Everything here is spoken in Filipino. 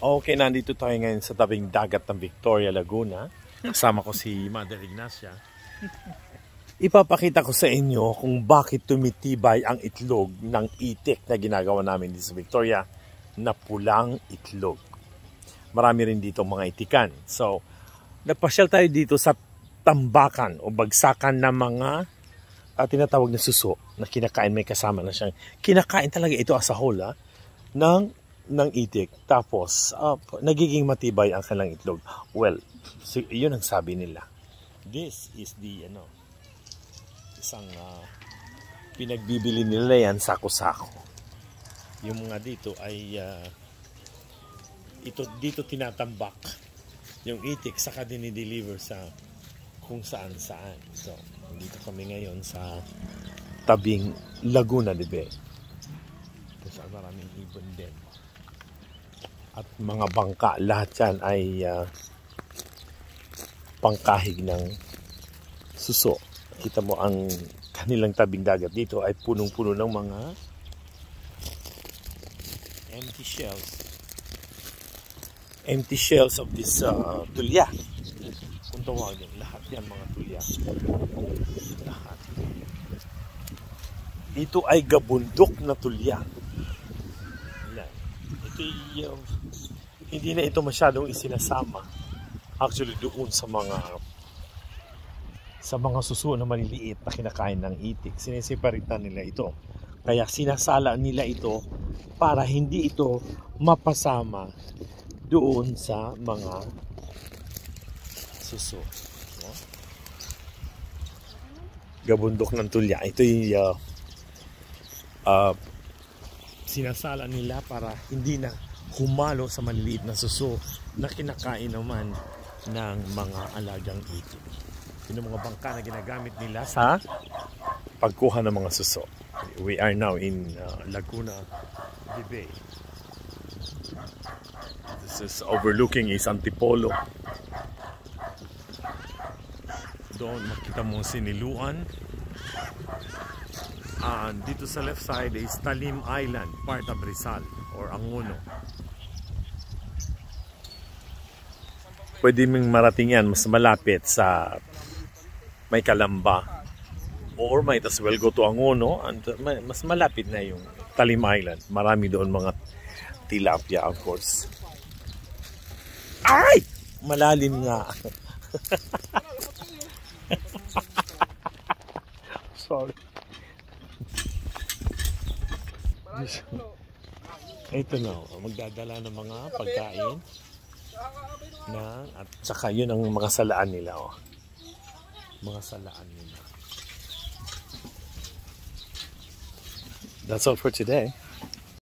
Okay, nandito tayo ngayon sa tabing dagat ng Victoria, Laguna. Kasama ko si Mother Ignacia. Ipapakita ko sa inyo kung bakit tumitibay ang itlog ng itik na ginagawa namin dito sa Victoria na pulang itlog. Marami rin dito mga itikan. So, nagpasyal tayo dito sa tambakan o bagsakan ng mga tinatawag na suso na kinakain. May kasama na siyang kinakain talaga ito as a whole ng itik. Tapos, nagiging matibay ang kanilang itlog. Well, so, yun ang sabi nila. This is the, isang pinagbibili nila yan sako-sako. Yung mga dito ay, dito tinatambak yung itik, saka dinideliver sa kung saan-saan. So, dito kami ngayon sa tabing Laguna de Bay. Kasi maraming ibon din. At mga bangka, lahat yan ay pangkahig ng suso. Kita mo ang kanilang tabing dagat dito ay punong-puno ng mga empty shells of this tulya. Kung tawagin, lahat yan mga tulya. Lahat. Ito ay gabundok na tulya. Ito hindi na ito masyadong isinasama actually doon sa mga suso na maliliit na kinakain ng itik. Sineseparitan nila ito, kaya sinasala nila ito para hindi ito mapasama doon sa mga suso. Gabundok ng tulya, ito yung sinasala nila para hindi na humalo sa maliliit na suso na kinakain naman ng mga alagang itik. Yun ang mga bangka na ginagamit nila sa pagkuha ng mga suso. We are now in Laguna de Bay. This is overlooking is Antipolo. Doon makita mo siniluan. Dito sa left side is Talim Island, part of Rizal or Angono. Pwede mong marating yan mas malapit sa may Calamba, or might as well go to Angono, and mas malapit na yung Talim Island. Marami doon mga tilapia, of course. Ay! Malalim nga. Sorry. Ito na, magdadala ng mga pagkain at saka yun ang mga salaan nila. Mga salaan nila. That's all for today.